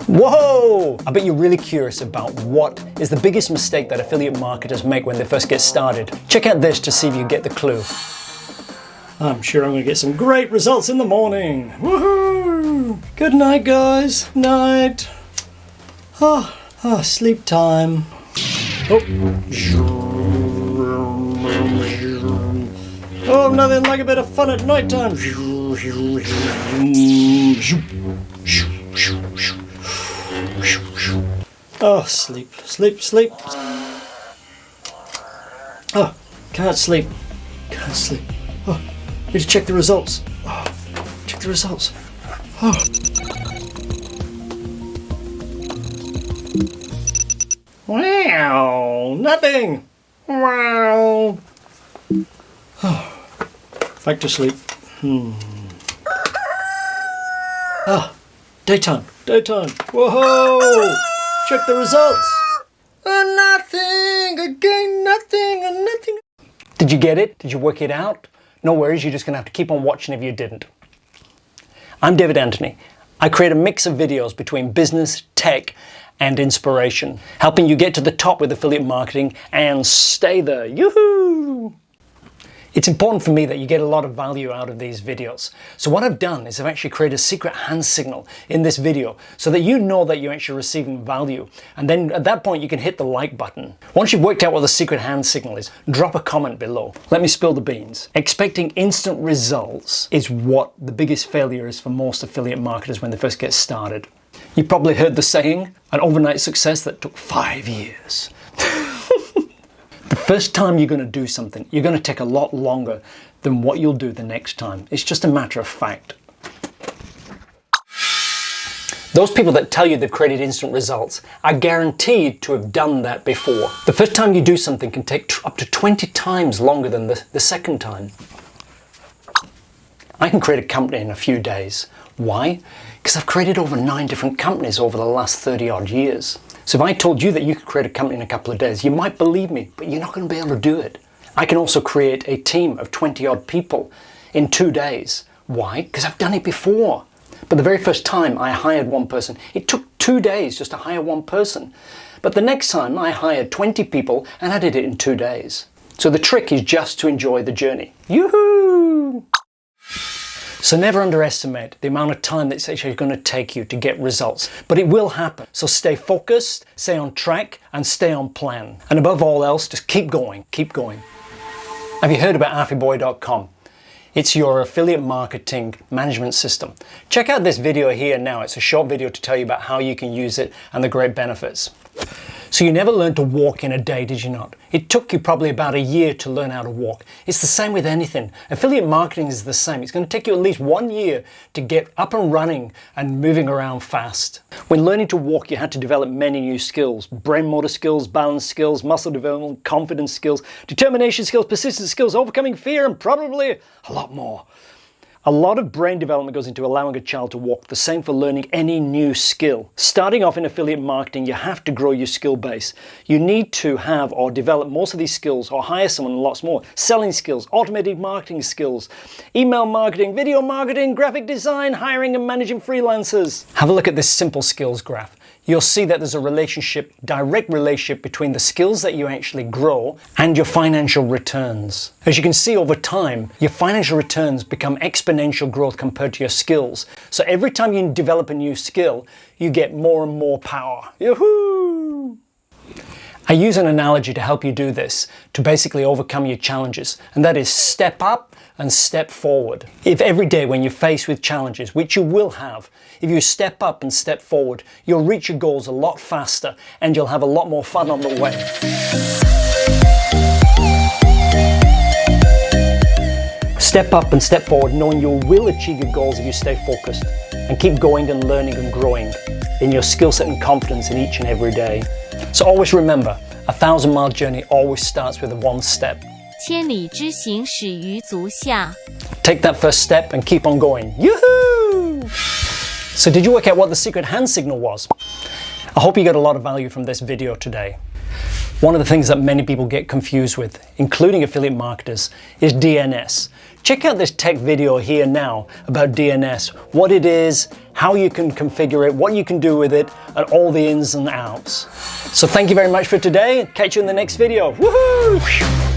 Whoa! I bet you're really curious about what is the biggest mistake that affiliate marketers make when they first get started. Check out this to see if you get the clue. I'm sure I'm going to get some great results in the morning. Woohoo! Good night, guys. Night. Sleep time. Oh, nothing like a bit of fun at night time. Oh, sleep, sleep, sleep. Oh, can't sleep. Can't sleep. Oh, need to check the results. Oh, check the results. Oh. Wow, nothing. Wow. Oh, back to sleep. Daytime, daytime. Whoa! Check the results. Nothing, again, nothing, and nothing. Did you get it? Did you work it out? No worries, you're just gonna have to keep on watching if you didn't. I'm David Anthony. I create a mix of videos between business, tech, and inspiration, helping you get to the top with affiliate marketing and stay there. Yoo-hoo! It's important for me that you get a lot of value out of these videos. So what I've done is I've actually created a secret hand signal in this video so that you know that you're actually receiving value. And then at that point you can hit the like button. Once you've worked out what the secret hand signal is, drop a comment below. Let me spill the beans. Expecting instant results is what the biggest failure is for most affiliate marketers when they first get started. You probably heard the saying, an overnight success that took 5 years. The first time you're going to do something, you're going to take a lot longer than what you'll do the next time. It's just a matter of fact. Those people that tell you they've created instant results are guaranteed to have done that before. The first time you do something can take up to 20 times longer than the second time. I can create a company in a few days. Why? Because I've created over 9 different companies over the last 30 odd years. So if I told you that you could create a company in a couple of days, you might believe me, but you're not going to be able to do it. I can also create a team of 20 odd people in 2 days. Why? Because I've done it before. But the very first time I hired one person, it took 2 days just to hire one person. But the next time I hired 20 people and I did it in 2 days. So the trick is just to enjoy the journey. Yoo-hoo! So never underestimate the amount of time that it's actually going to take you to get results. But it will happen. So stay focused, stay on track, and stay on plan. And above all else, just keep going, keep going. Have you heard about Affyboy.com? It's your affiliate marketing management system. Check out this video here now. It's a short video to tell you about how you can use it and the great benefits. So you never learned to walk in a day, did you not? It took you probably about a year to learn how to walk. It's the same with anything. Affiliate marketing is the same. It's going to take you at least 1 year to get up and running and moving around fast. When learning to walk, you had to develop many new skills. Brain motor skills, balance skills, muscle development, confidence skills, determination skills, persistence skills, overcoming fear, and probably a lot more. A lot of brain development goes into allowing a child to walk, the same for learning any new skill. Starting off in affiliate marketing, you have to grow your skill base. You need to have or develop most of these skills or hire someone and lots more. Selling skills, automated marketing skills, email marketing, video marketing, graphic design, hiring and managing freelancers. Have a look at this simple skills graph. You'll see that there's a direct relationship between the skills that you actually grow and your financial returns. As you can see over time, your financial returns become exponential growth compared to your skills. So every time you develop a new skill, you get more and more power. Yahoo! I use an analogy to help you do this, to basically overcome your challenges, and that is step up and step forward. If every day when you're faced with challenges, which you will have, if you step up and step forward, you'll reach your goals a lot faster and you'll have a lot more fun on the way. Step up and step forward knowing you will achieve your goals if you stay focused and keep going and learning and growing in your skill set and confidence in each and every day. So always remember, a 1,000-mile journey always starts with one step. 千里之行始于足下. Take that first step and keep on going. Yoo-hoo! So did you work out what the secret hand signal was? I hope you got a lot of value from this video today. One of the things that many people get confused with, including affiliate marketers, is DNS. check out this tech video here now about DNS, what it is, how you can configure it, what you can do with it, and all the ins and outs. So thank you very much for today. Catch you in the next video. Woohoo!